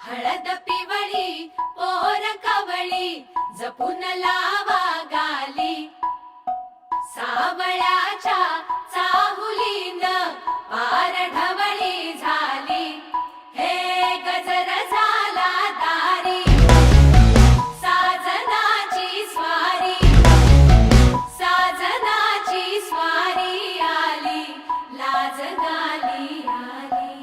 हळद पिवळी पोर कवळी जपून लावा गाली सावळ्याच्या चाहुलीन पार ढवळी झाली हे गजर झाला दारी साजनाची स्वारी आली लाज गाली आली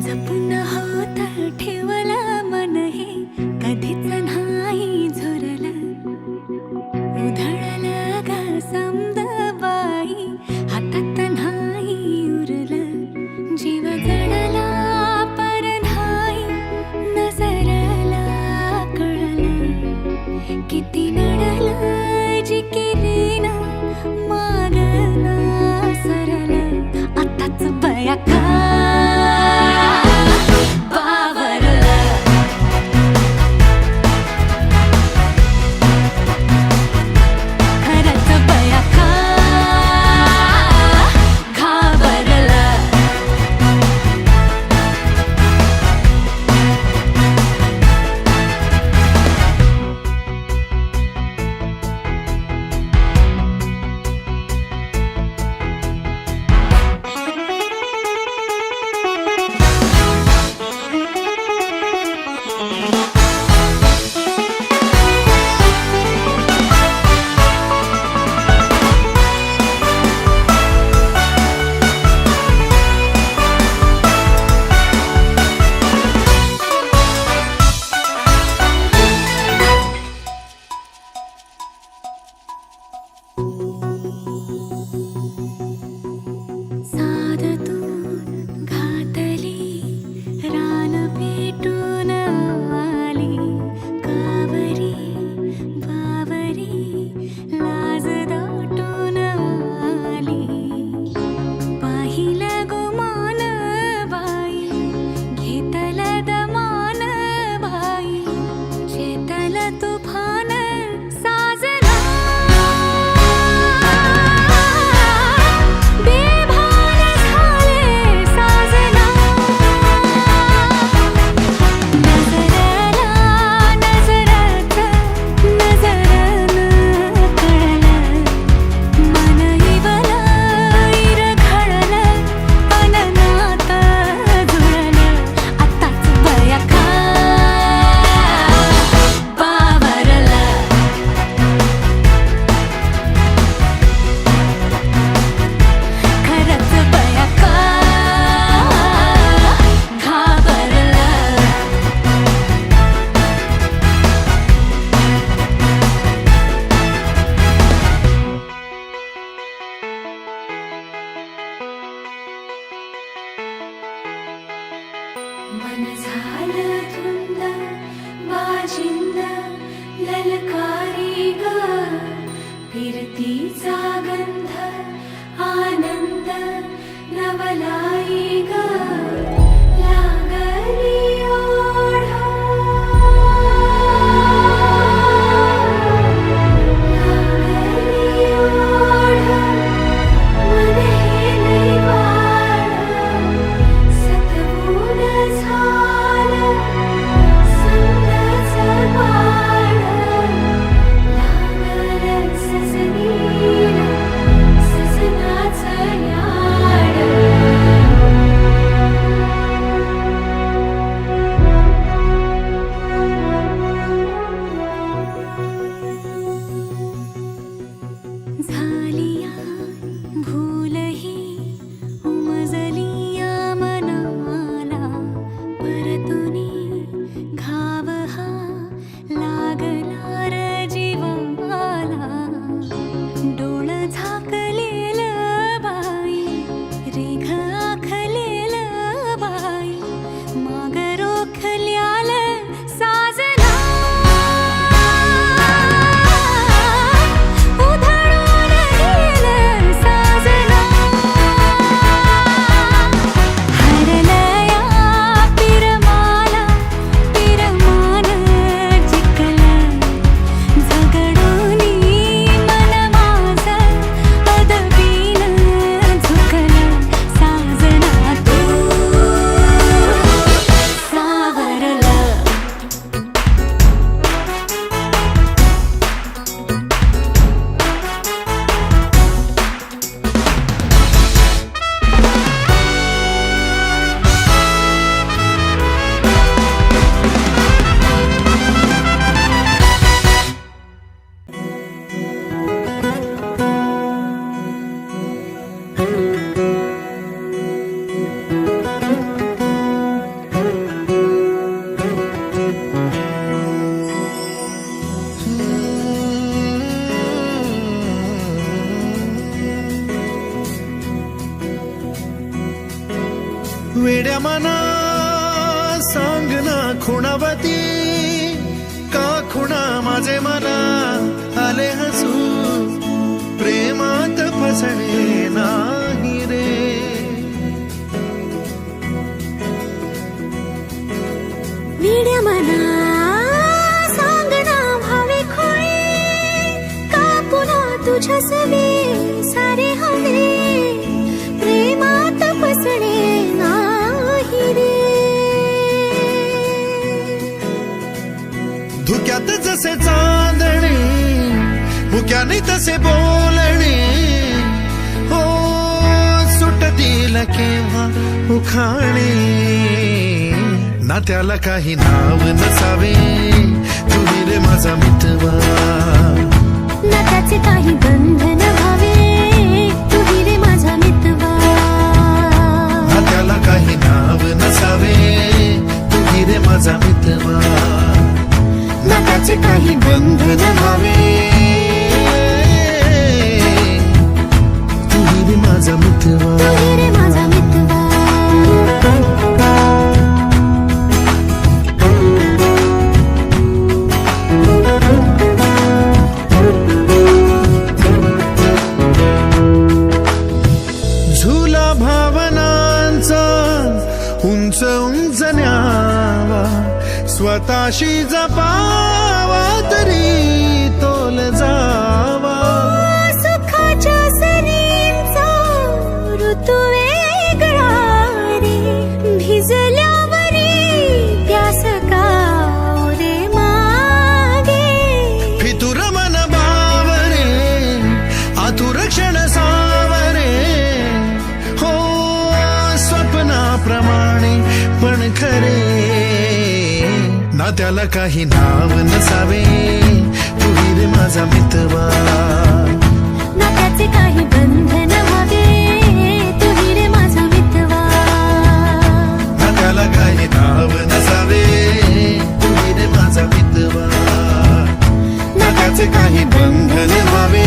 जपून होत ठेवला मन हे कधीच नाही झुरलं उधळलं ग समद बाई हातात नाही उरलं जीव जडला पर नाही नजरला कळलं किती नडलं जिकिरीना मागना सरलं आताच बया का मन झालं धुंद बाजिंद ललकारी ग फिरतीचा गंध आनंद नवलाई ग लागली ओढ लागली ओढ मन हे वाढ सतबून झालं समजाच बाळ लागलं सजनीला सजनाचं याड वेड्या मना सांग ना खुणावती का खुणा माझे मला आले हसू प्रेमात फसणे नाही रे वेड्या मना सांग ना भावे खोळे का पुन्हा तुझ्या सवे सारे हवे प्रेमात फसणे नाही रे धुक्यात जसे चांदणे मुक्याने तसे बोलणे हो सुटतील केव्हा उखाणे ना त्याला काही नाव नसावे तुही रे माझा मितवा ना त्याचे काही बंधन व्हावे तुही रे माझा मितवा ना त्याला काही नाव नसावे तुही रे माझा मितवा ना त्याचे काही बंधन व्हावे तुही रे माझा मितवा तुही रे माझा मितवा झुला भावनांचा उंच उंच न्यावा स्वतःशी जपावा तरी तोल जावा सुखाच्या सरींचा ऋतू वेगळा रे भिजल्यावरी प्यास का रे मागे फितुर मन बावरे आतुर क्षण सावरे हो स्वप्नाप्रमाणे पण खरे ना त्याला काही नाव नसावे तुही रे माझा मितवा ना त्याचे काही बंधन व्हावे तुही रे माझा मितवा ना त्याला काही नाव नसावे तुही रे माझा मितवा ना त्याचे काही बंधन व्हावे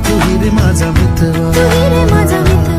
तुही रे माझा मितवा तुही रे माझा मितवा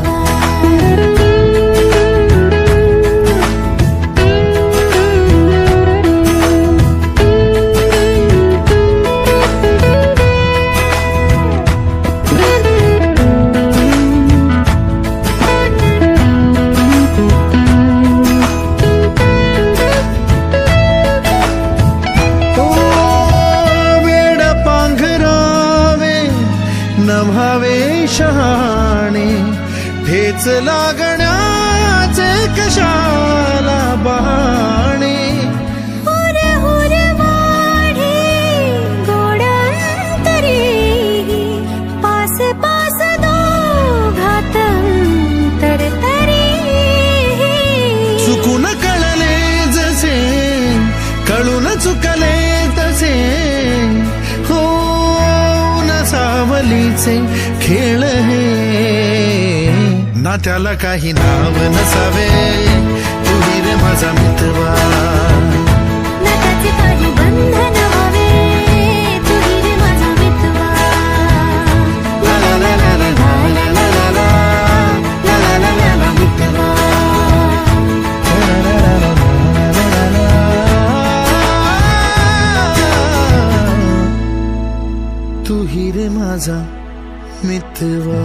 नभावे शहाणे ठेच लागण्याचे कशाला बहाणे हुर हुर वाढे गोडांतरी पास पास दोघात तरतरी चुकून कळले जसे कळून चुकले तसे हो सावलीचे खेळ हे ना त्याला काही नाव नसावे तुही रे माझा मितवा ना त्याचे काही बंधन व्हावे तुही रे माझा मितवा ला ला ला ला ला ला ला ला ला ला ला ला ला ला मितवा तुही रे माझा मितवा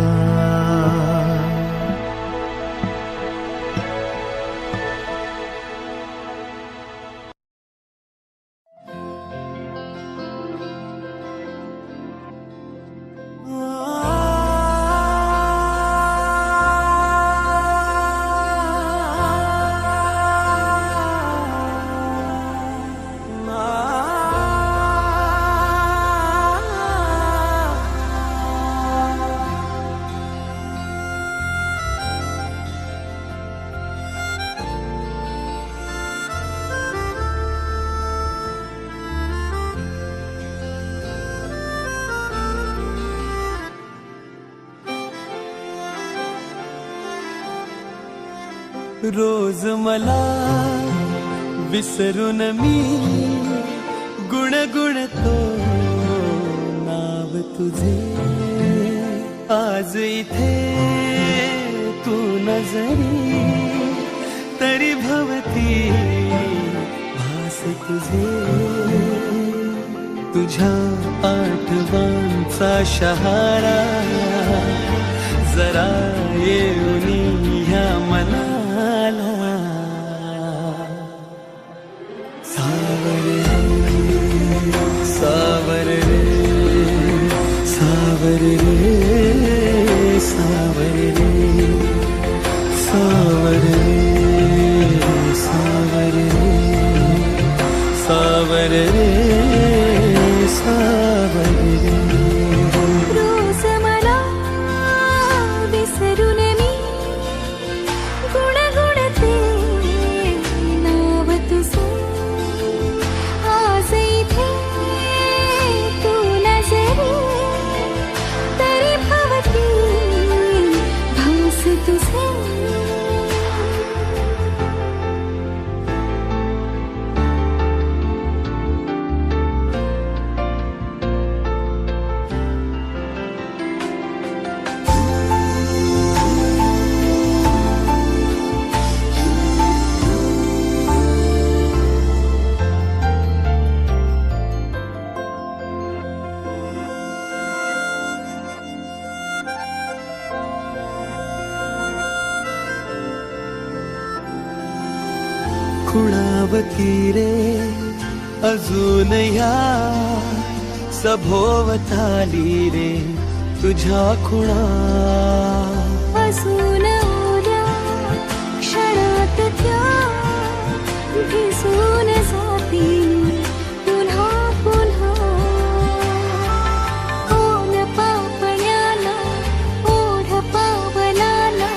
रोज मला विसरून मी गुणगुणतो नाव तुझे आज इथे जरी तरी भवती भास तुझे तुझ्या आठवांचा शहारा जरा येऊनी ह्या मनाला सावर रे सावर रे सावर रे सावर रे सावर रे सावर रे सावर रे रोज मला विसरून मी गुणगुणते नाव तुझे आज इथे तू नजरे तरी भवती भास तुझे खुणावती रे अजून ह्या सभोवताली रे तुझ्या खुणा असून उद्या क्षणात त्या भिजून जातील पुन्हा पुन्हा ओन पापण्याला ओढ पावलाला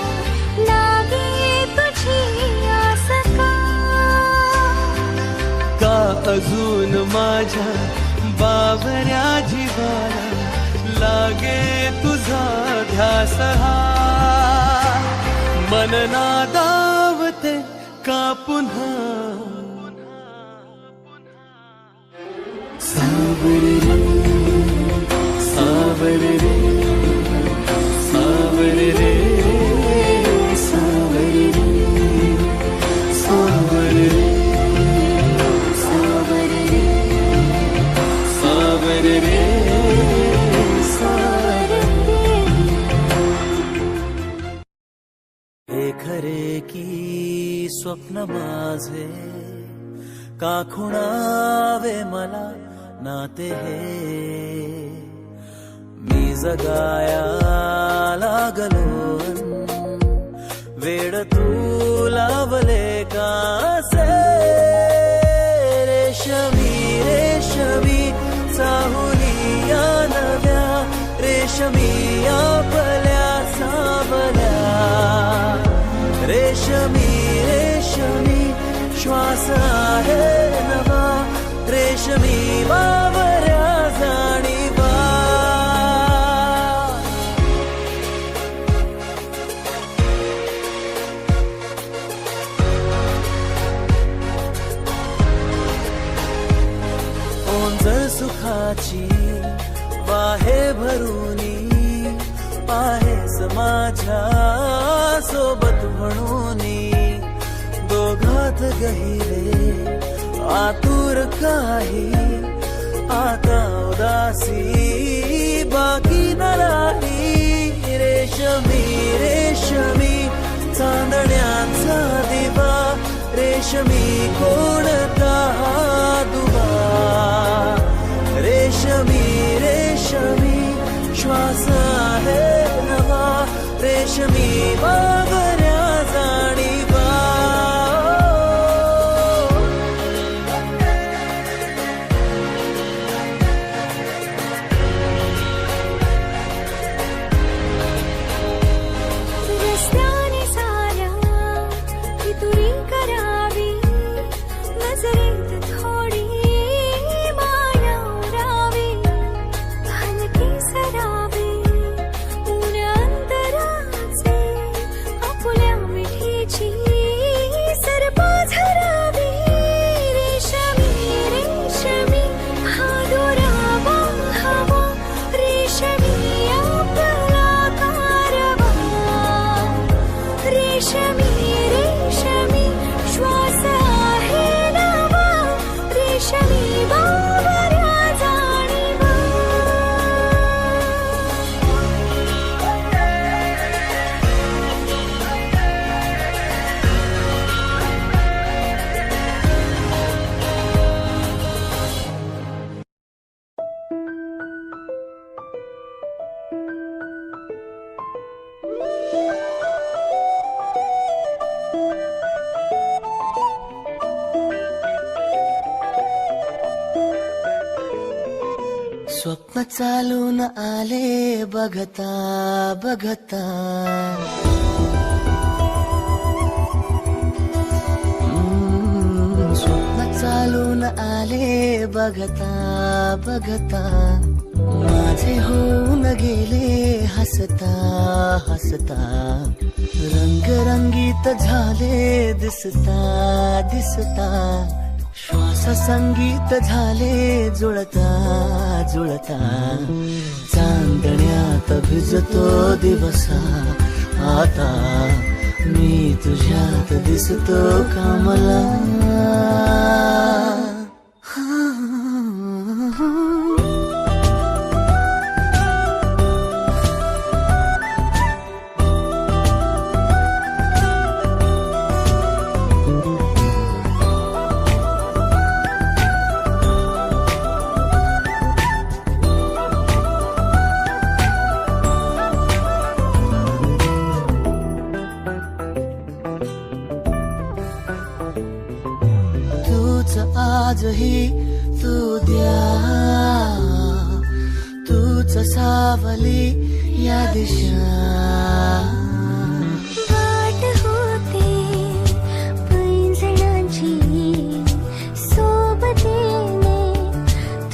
लागे तुझी आस का अजून माझ्या बावऱ्या जीवाला लागे तुझा ध्यास हा मन नादावते का पुन्हा सावर रे सावर रे सावर रे सावर रे सावर रे सावर रे सावर हे खरे की स्वप्न माझे का खुणावे मला नाते हे मी जगाया लागलो वेड तू लावले कासे रेशमी रेशमी चाहुली या नव्या रेशमी आपल्या सावल्या रेशमी रेशमी श्वास आहे नवा रेशमी बावऱ्या जाणीवा ओंजळ सुखाची वाहे भरूनी आहेस माझ्या सोबत म्हणूनी दोघात गहिरे आतुर काही आता उदासी बाकी न राही रेशमी रेशमी चांदण्यांचा दिवा रेशमी कोणता दुवा रेशमी रेशमी श्वास आहे नवा रेशमी बावऱ्या जाणीवा रस्त्याने साऱ्या कितुरी करावी नजरेत थोडी माया उरावी हलकी सरावी ऊन अंतराचे स्वप्न चालून आले बघता बघता, स्वप्न चालून आले बघता बघता, माझे होऊन गेले हसता हसता, रंगरंगीत झाले दिसता दिसता, श्वास संगीत झाले जुळता जुळता, चांदण्यात भिजतो दिवसा आता, मी तुझ्यात दिसतो कमला. आजही तू द्या, तूच सावली या दिशा, वाट होते पैंजणांची सोबतीने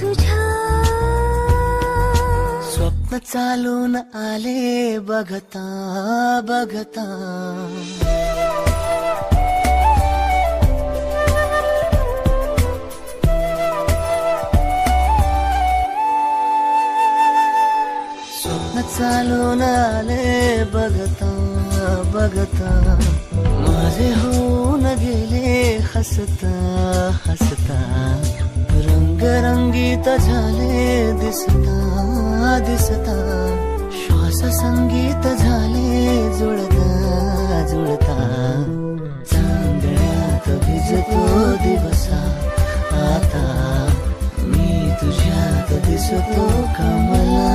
तुझ्या, स्वप्न चालून आले बघता बघता, चालून आले बघता बघता, माझे होऊन गेले हसता हसता, रंगरंगीत झाले दिसता दिसता, श्वास संगीत झाले जुळता जुळता, चांदण्यात भिजतो दिवसा आता, मी तुझ्यात दिसतो कमला.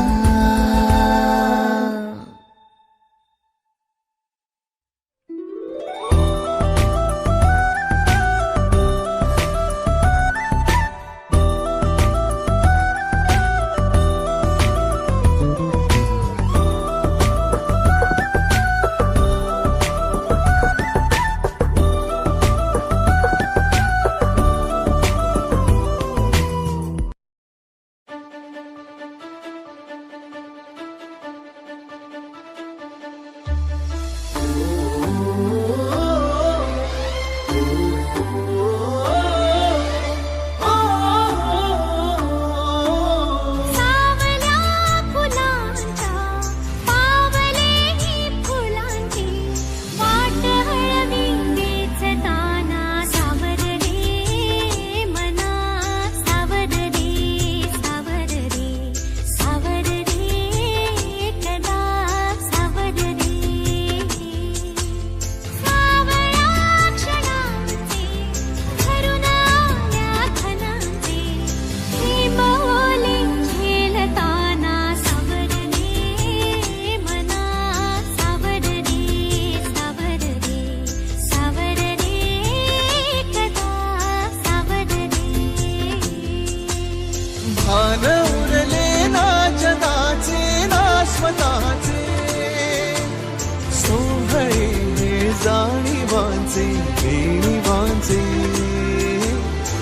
जाणीवांचे बेणीवांचे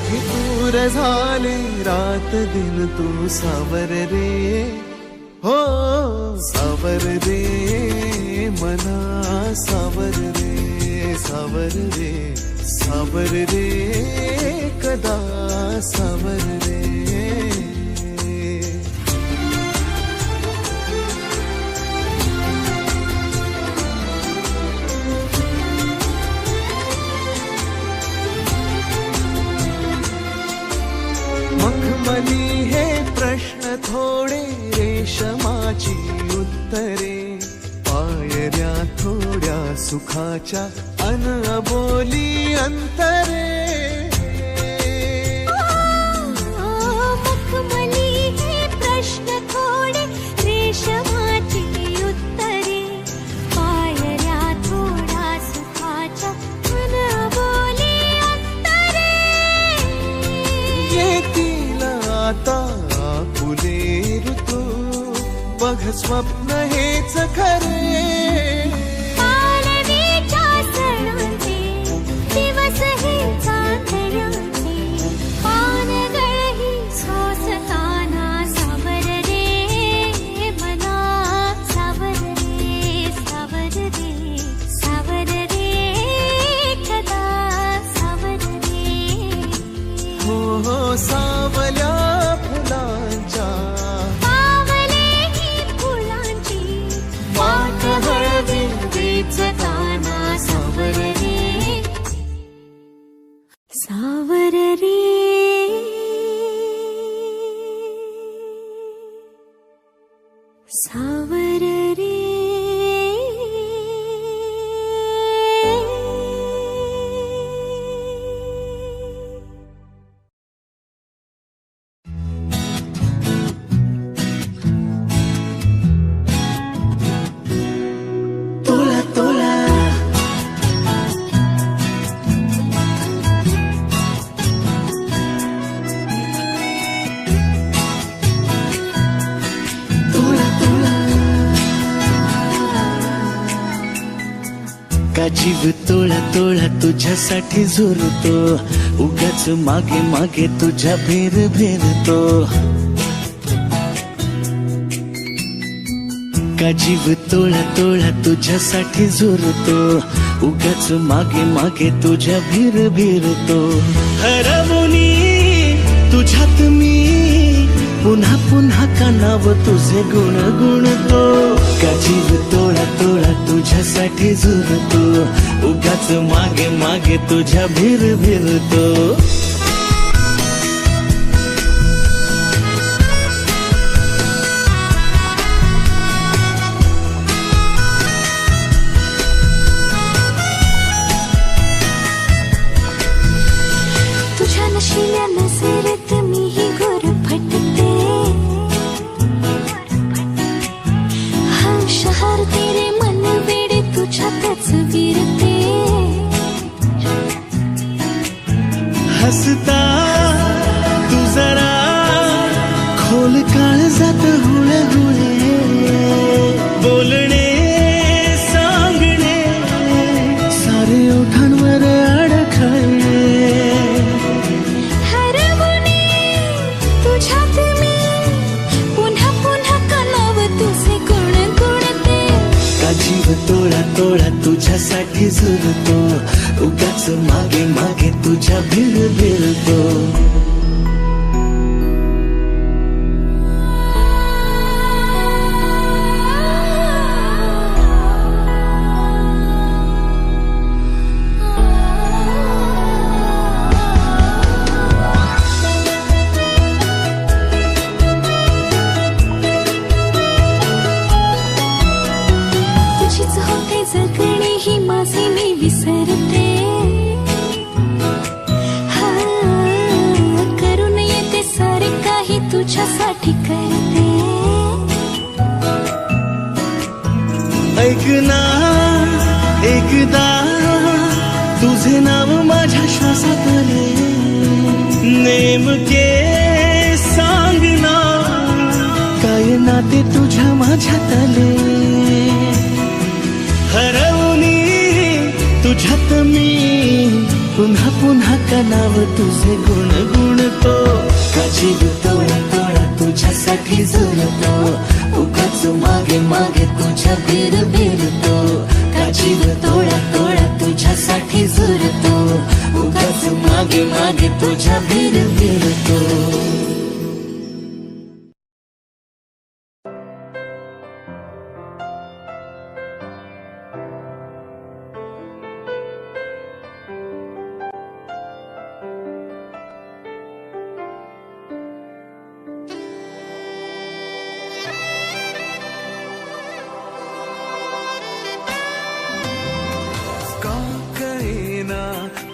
हे दूर झाले रात दिन तू सावर रे हो सावर रे मना सावर रे सावर रे सावर रे कदा सावर रे मखमली हे प्रश्न थोडे रेशमाची उत्तरे पायऱ्या थोड्या सुखाच्या अनबोली अंतरे मखमली हे प्रश्न थोडे रेशमाची उत्तरे पायऱ्या थोड्या सुखाच्या अनबोली अंतरे येतील आता फुले ऋतू बघ स्वप्न हेच खरे. पालवीच्या सणांचे दिवस हे चांदण्याचे पानगळही सोसताना सावर रे मना सावर रे सावर रे सावर रे कदा सावर रे. हो हो सावल्या फुलांच्या पावलेही फुलांची वाट हळवी वेचताना सावर रे सावर रे सावर रे. तोला तोला तोला तोला का जीव तोळा तोळा तुझ्यासाठी झुरतो उगाच मागे मागे तुझ्या भेर भेरतो. का जीव तोळा तोळा तुझ्यासाठी झुरतो उगाच मागे मागे तुझ्या भीर भीरतो. हरवणी तुझ्यात मी पुन्हा पुन्हा कानाव तुझे गुण गुणतो. का जीव तोळा तोळा तुझ्यासाठी झुरतो उगाच मागे मागे तुझ्या भीर भीरतो. तुझ्या नशिल्या नजरेत मीही गुरफटते हा शहर तेरे मन वेडे तुझ्यातच विरते. हसता तू जरा खोल काळजात हुळे हुळे बोलणे सांगणे सारे ओठांवर अडखळणे. हरवणे तुझ्यात मी पुन्हा पुन्हा कानाव तुझे गुण गुणते. का जीव तोळा तोळा तुझ्यासाठी झुरतो उगाच मागे मागे तुझ्या भीर भीरतो. तुझीच होते जगणे ही माझे मी विसरते. हा करून येते सारे काही तुझ्यासाठी करते. ऐक ना एकदा तुझे नाव माझ्या श्वासात आले नेमके सांग ना काय नाते तुझ्या माझ्यात आले. हरवणी तुझ्यात मी पुन्हा पुन्हा का नाव तुझे गुण गुणतो. का जीव तोळा तोळा तुझ्यासाठी झुरतो उगाच मागे मागे तुझ्या भीर भीरतो. का जीव तोळा तोळा तुझ्यासाठी झुरतो उगाच मागे मागे तुझ्या भीर भीरतो. का कळेना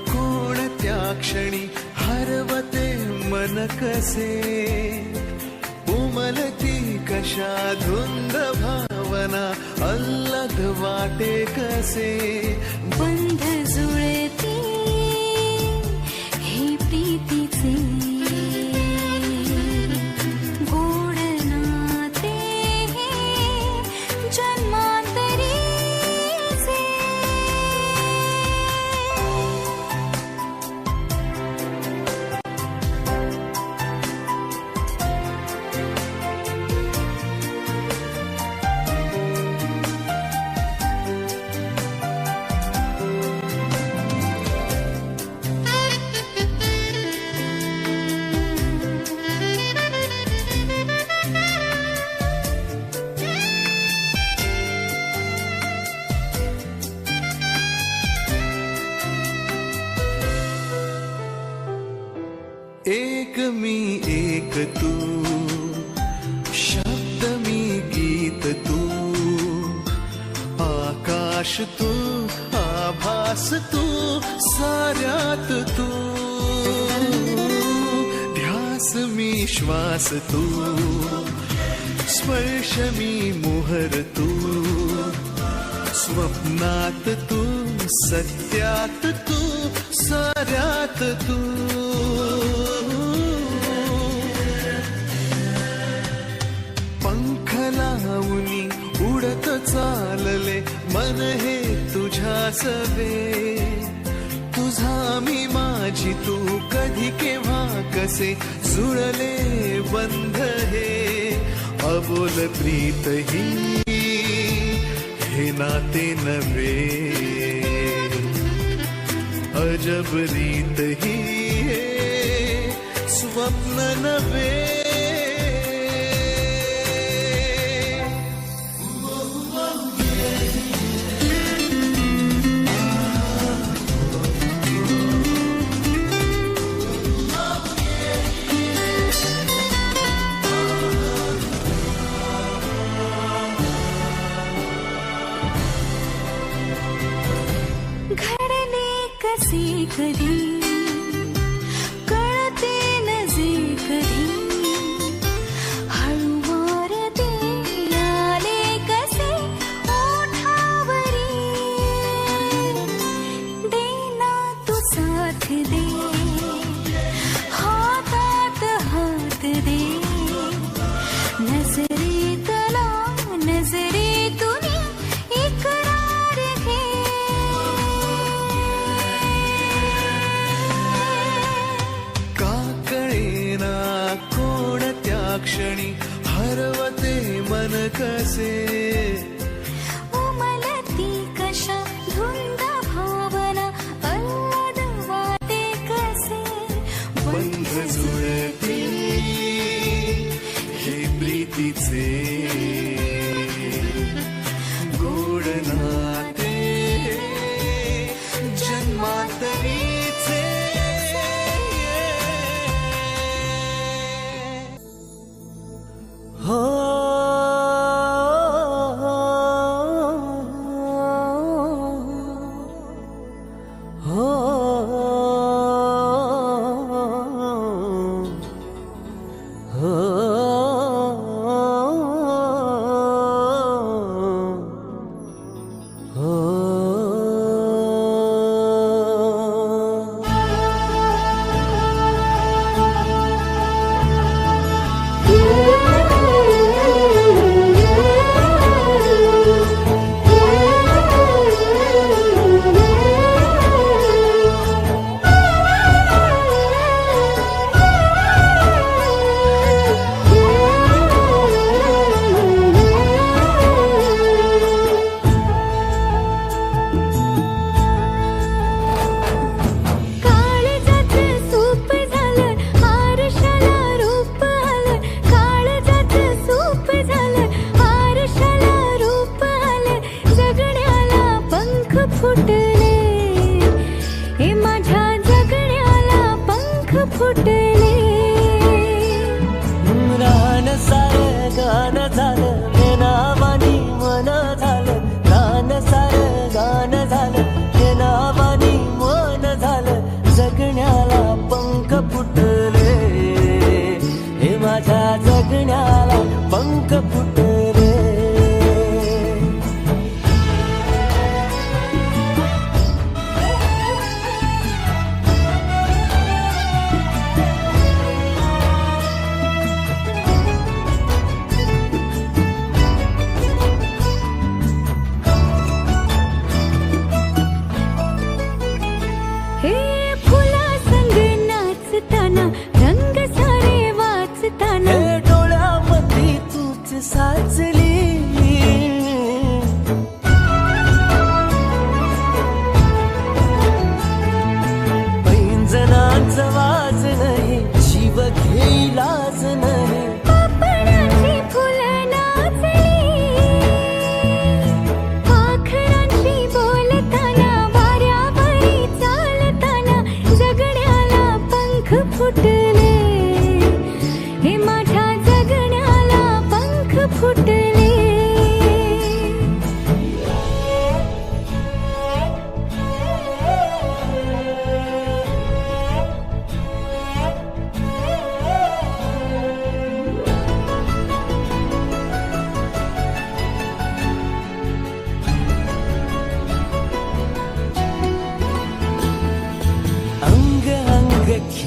कोणत्या क्षणी हरवते मन कसे उमलती कशा धुंद भावना अल्लद वाटे कसे बंध जुळते हे प्रीतीचे गोड नाते हे एक तू, शब्द मी गीत तू, आकाश तू, आभास तू, साऱ्यात तू, ध्यास मी श्वास तू, स्पर्श मी मोहर तू, स्वप्नात तू, सत्यात तू, साऱ्यात तू. पंख लावूनी उडत चालले मन हे तुझ्या सवे, तुझा मी माझी तू, कधी केव्हा कसे जुळले बंध हे, अबोल प्रीत ही हे नाते नव्हे, अजब रीत ही हे स्वप्न नव्हे. घडले कसे कधी कळते नजे कधी, हळूवार ते आले कसे ओठावरी, देना तू साथ दे, हातात हात दे, नजरेतला नजरेतून इकरार घे. कोणत्या क्षणी हरवते मन कसे, उमलती कशा धुंद भावना, अल्लाद वाटे कसे, बंध जुळते हे प्रीतीचे, गोड नाते जन्मातरीचे. हो हो हो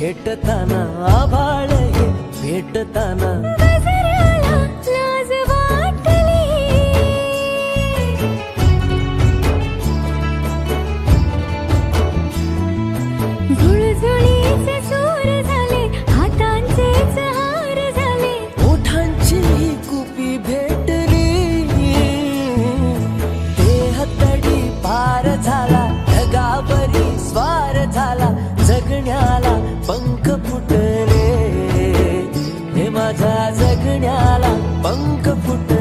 भेटताना आभाळ हे भेटताना गजराला लाज वाटली झुळझुळीचे सूर झाले हातांचेच हार झाले ओठांची कुपी भेटली देह तडी पार झाला ढगावरी स्वार झाला जगण्याला पंख फुटले हे माझ्या जगण्याला पंख फुटले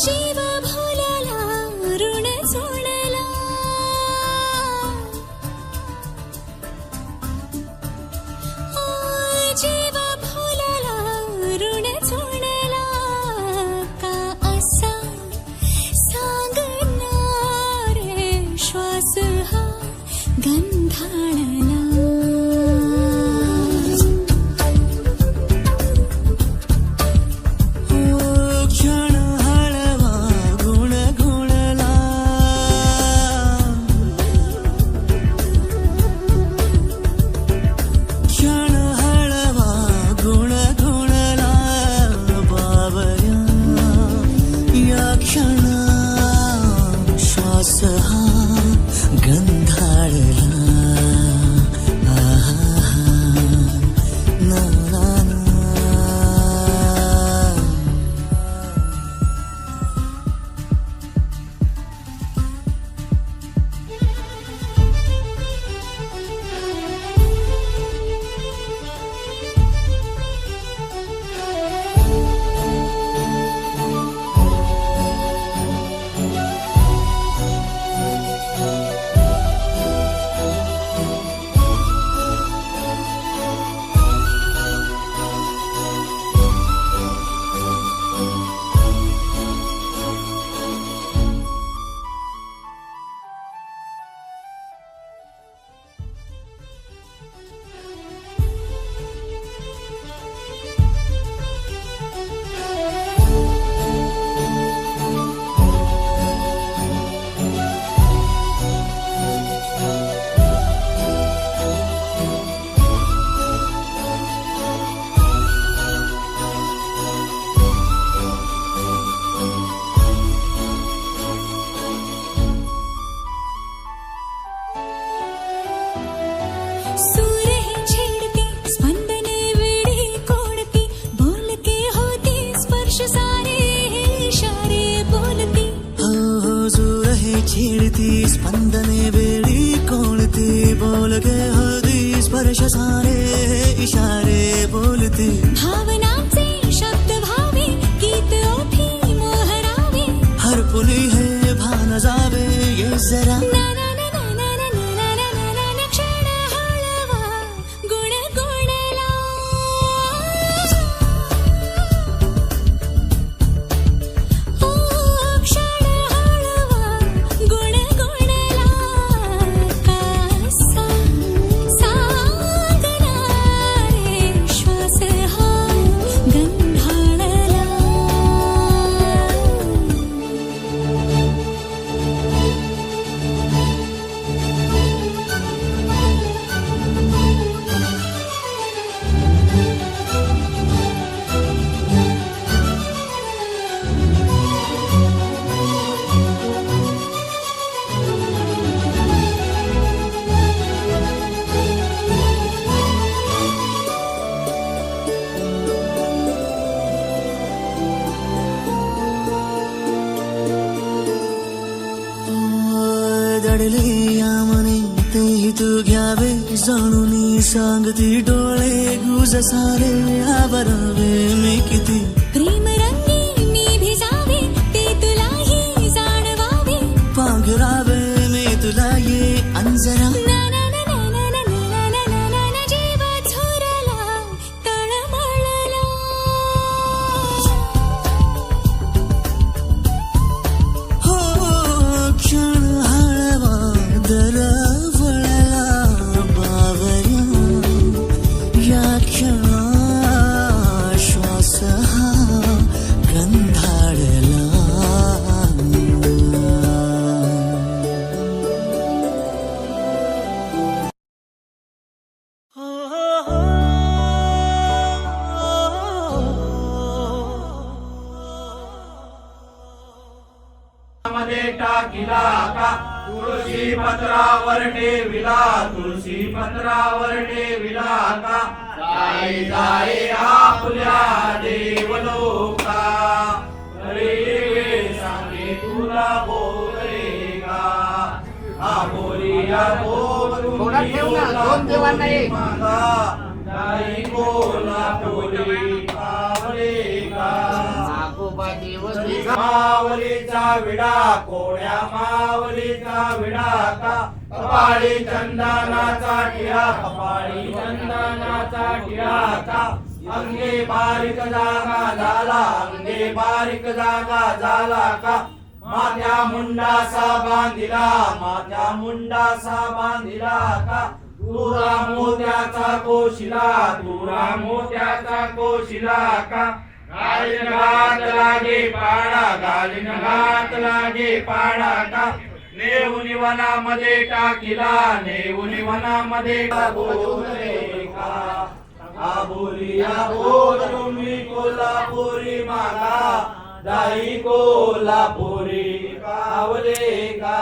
जीव भोल्याला ऋण सोडला जीव भोल्याला ऋण सोडला का असा सांगणार श्वास हा गंधाळला क्षण हळवा गुणगुणला क्षण हळवा गुणगुणला बावऱ्या या क्षणा श्वास हा गंधाळला ना ना ना सूर है छेड़ती स्पंदने वेड़ी कोड़ती बोलते होती स्पर्श सारे इशारे बोलती हो जोर है छेड़ती स्पंदने वेळी कोणती बोल गे होती स्पर्श सारे इशारे बोलती भावनांचे शब्द भावे गीत ओठी मोहरावे हरपुली है भान जावे ये जरा ना ना ना ना ना ना ना ना ना ना ना ना क्षण हळवा गुणगुणला ओ क्षण हळवा गुणगुणला का सांगणारे श्वास हा गंधाळला. 爱。तू घ्यावे जाणून सांगती डोळे गुज सारे आवरावे मी किती प्रेम रंगी मी भिजावे ते तुलाही जाणवावे पांघरावे मी तुला ये अंजरा ना ना ना ना ना ना ना ना ना ना ना जीव झोरला तळमळला हो क्षण हळवा दरवळला बावऱ्या या क्षणा श्वास हा गंधाळला मध्ये टाकिला का तुळशी पत्रावर ठेविला तुळशी पत्रावर ठेविला का जाई जाई आपल्या देवलोका रे सांगे तुला बोले का हा बोलिया जाई बोला बोली पावले का मावलीचा विडा कोण्या मावलीचा विडा का कपाळी चंदनाचा टिळा कपाळी चंदनाचा टिळा का अंगे बारीक जागा झाला अंगे बारीक जागा झाला का माथ्या मुंडासा बांधिला माथ्या मुंडासा बांधिला का तुरा मोत्याचा कोशिला तुरा मोत्याचा कोशिला का गालीन घात लागे पाडा गालीन घात लागे पाडा का नेऊन वनामध्ये टाकिला नेऊन वनामध्ये बोलले का हा बोलिया बोल तुम्ही कोल्हापुरी मागा जाई कोल्हापुरी कावले का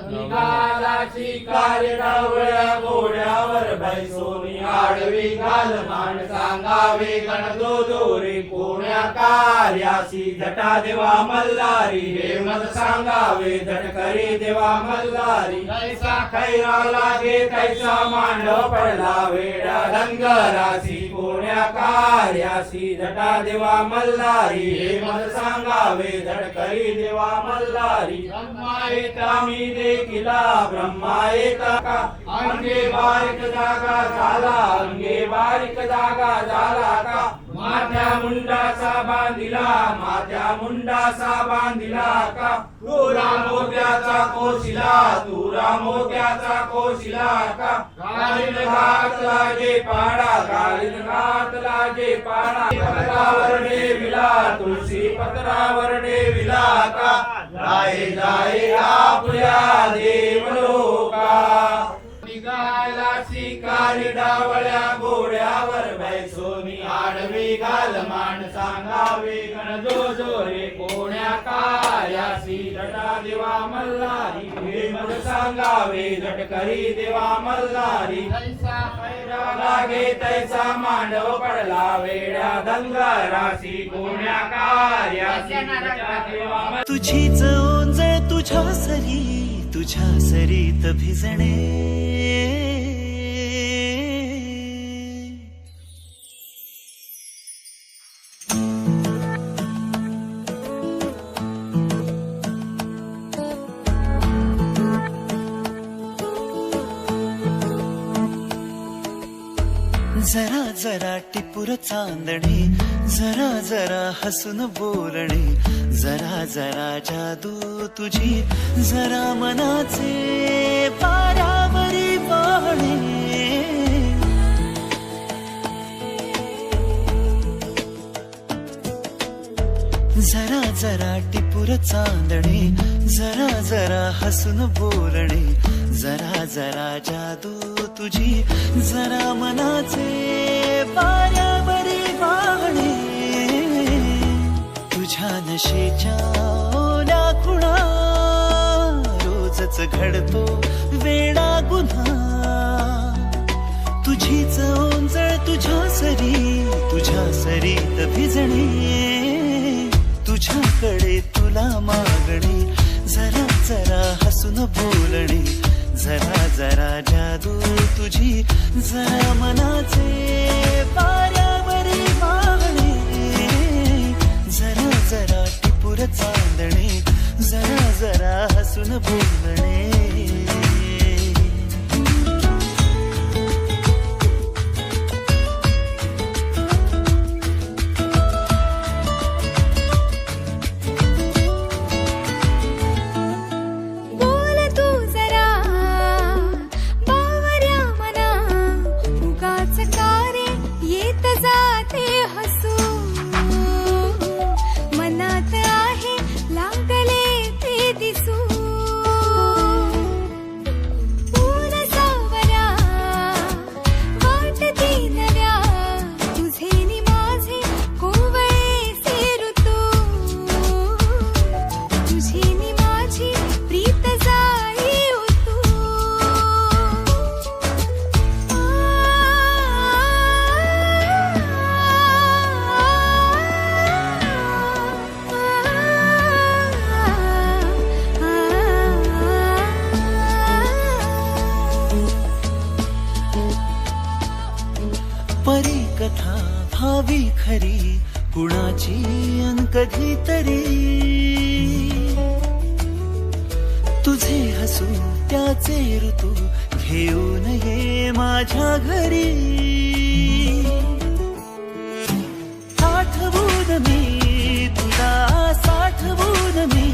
निघाला शिकारी डावळ्या घोड्यावर बैसोनी आडवी घाल मान सांगावे गणदो दोरे कोण्या कार्यासी जटा देवा मल्हारी हे मत सांगावे झटकरी देवा मल्हारी कैसा खैरा लागे कैसा मांडव पडला वेडा डंगरासी कोण्या कार्यासी जटा देवा मल्हारी हे मत सांगावे झटकरी देवा मल्हारी ब्रह्मा येता मी देखिला ब्रह्मा येता का अंगे बारीक जागा झाला अंगे बारीक जागा झाला का माथ्या मुंडासा बांधिला माथ्या मुंडासा बांधिला का तुरा मोत्याचा कोशिला तुरा मोत्याचा कोशिला का गालीन घात लागे पाडा गालीन घात लागे पाडा पत्रावर ठेविला तुळशी पत्रावर ठेविला का जाई जाई आपल्या देवलोका निघाला शिकारी डावळ्या घोड्यावर बैसोनी आडवी घाल मान सांगावे गणजो जोरे कोण्या कार्यासी जटा देवा मल्हारी हे मत सांगावे झटकरी देवा मल्हारी तैसा पैरा लागे तैसा मांडव पडला वेड्या धनगरासी कोण्या कार्यासी जटा देवा तुझीच ओंजळ तुझ्या सरीत भिजणे जरा जरा टिपूर चांदणे जरा जरा हसून बोलणे जरा जरा जादू तुझी जरा मनाचे पारावरी वाहणे जरा जरा टिपूर चांदणे जरा जरा हसून बोलणे जरा जरा जादू तुझी जरा मनाचे पारावरी वाहणे तुझ्या नशेच्या ओल्या खुणा रोजच घडतो वेडा गुन्हा तुझीच ओंजळ तुझ्या सरीत भिजणे तुझ्याकडे तुला मागणे जरा जरा हसून बोलणे जरा जरा जादू तुझी जरा मनाचे वाऱ्यावरी वाहणे जरा जरा टिपूर चांदणे जरा जरा हसून बोलणे बोल तू जरा बावऱ्या मना उगाच कारे येत जाते हसू मनात आहे लागले ते दिसू ऊन सावरा वाटती नव्या तुझे नि माझे कोवळेसे ऋतू तुझी नि माझी प्रीत जाई उतू परी कथा भावी खरी कुणाची अन कधी तरी तुझे हसू त्याचे ऋतू घेऊन ये माझ्या घरी आठवून मी तुला साठवून मी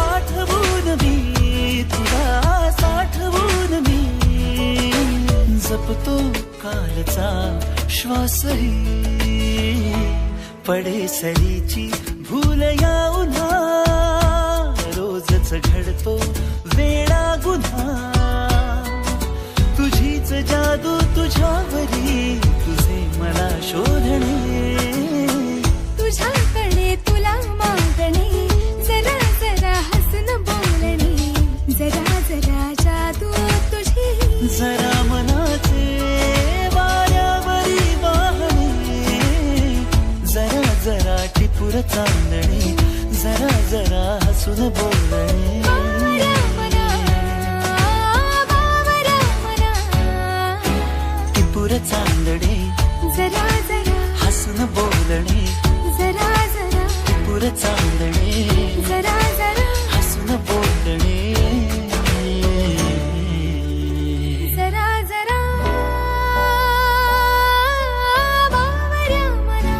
आठवून मी तुला साठवून मी जपतो कालचा श्वासही पडे सरीची भूल या उन्हा रोजच घडतो वेळा गुन्हा तुझीच जादू तुझ्यावरी तुझे मला शोधणे तुझ्याकडे तुला मागणे जरा जरा हसून बोलणे जरा जरा जादू तुझी जरा मनाचे वाऱ्यावरी वाहणे जरा जरा टिपूर चांदणे जरा जरा हसून बोलणे बावऱ्या मना बावऱ्या मना टिपूर चांदणे जरा जरा हसून बोलणे जरा जरा टिपूर चांदणे जरा जरा हसून बोलणे जरा जरा बावऱ्या मना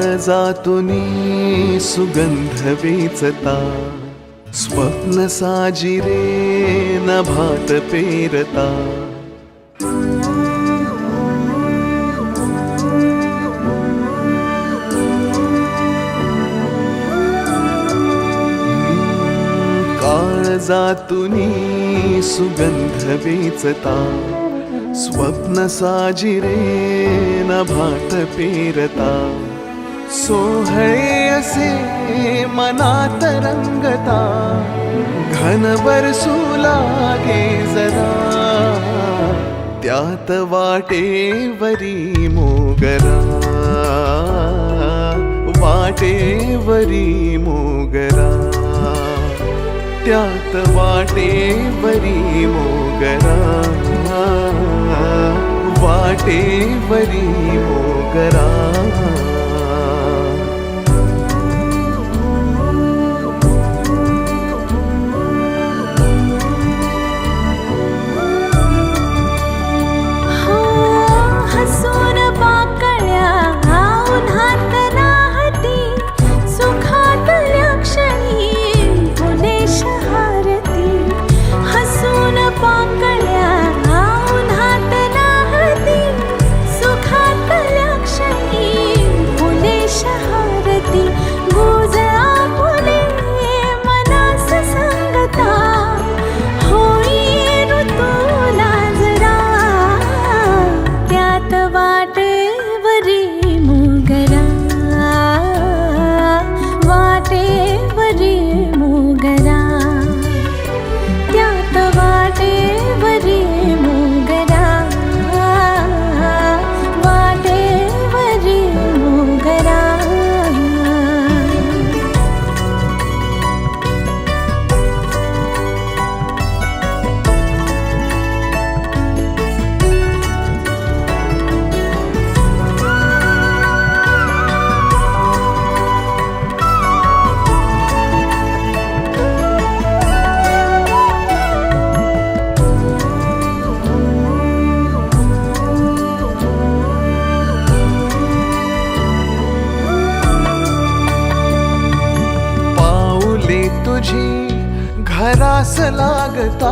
काळजातुनी सुगंध वेचता स्वप्न साजिरे नभात पेरता काळजातुनी सुगंध वेचता स्वप्न साजिरे नभात पेरता सोहळे असे मनात रंगता घन बरसू लागे जरा त्यात वाटेवरी मोगरा वाटेवरी मोगरा त्यात वाटेवरी मोगरा वाटेवरी मोगरा हसून पाकळ्या उन्हात नाहती सुखातल्या क्षणी फुले शहारती हसून पाकळ्या उन्हात नाहती सुखातल्या क्षणी घरास लागता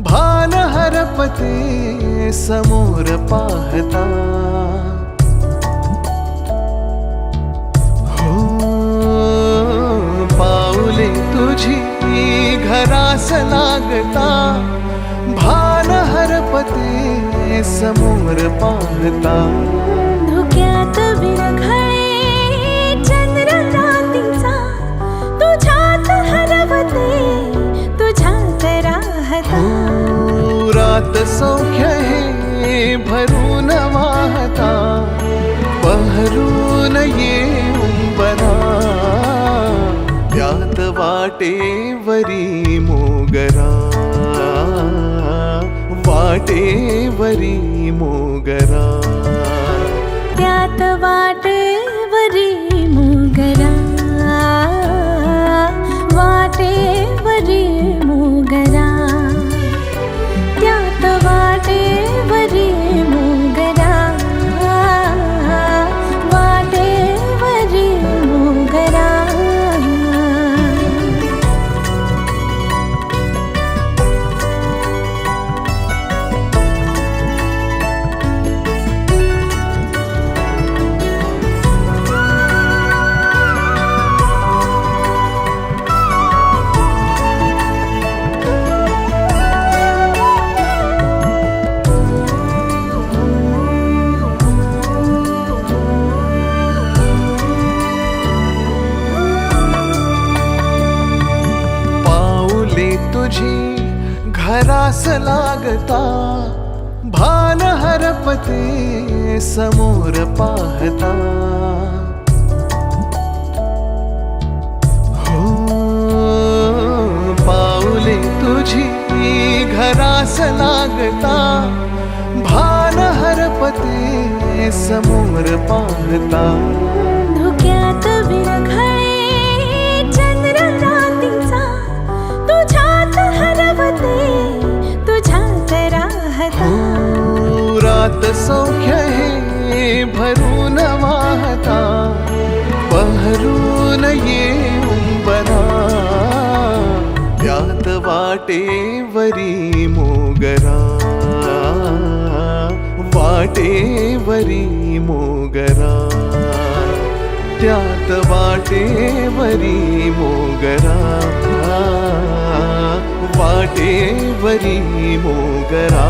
भान हरपते समोर पाहता हो पाऊले तुझी घरास लागता भान हरपते समोर पाहता धुक्यात विरघळे चंद्र रात्रीचा तुझ्यात हरवते तुझ्यात राहता हो रात सौख्य हे भरून वाहता बहरून येऊन बना त्यात वाटेवरी मोगरा वाटेवरी मोगरा त्यात वाटेवरी मोगरा वाटेवरी मोगरा त्यात वाटेवरी मोगरा वाटेवरी मोगरा तुझी घरास लागता भान हरपते समोर पाहता हो पाऊले तुझी घरास लागता भान हरपते समोर पाहता धुक्यात विरघळे चंद्र रात्रीचा तुझ्यात हरवते तुझ्यात राहता हो रात सौख्य हे भरून वाहता बहरून येऊन बना त्यात वाटेवरी मोगरा वाटेवरी मोगरा त्यात वाटेवरी मोगरा वाटेवरी मोगरा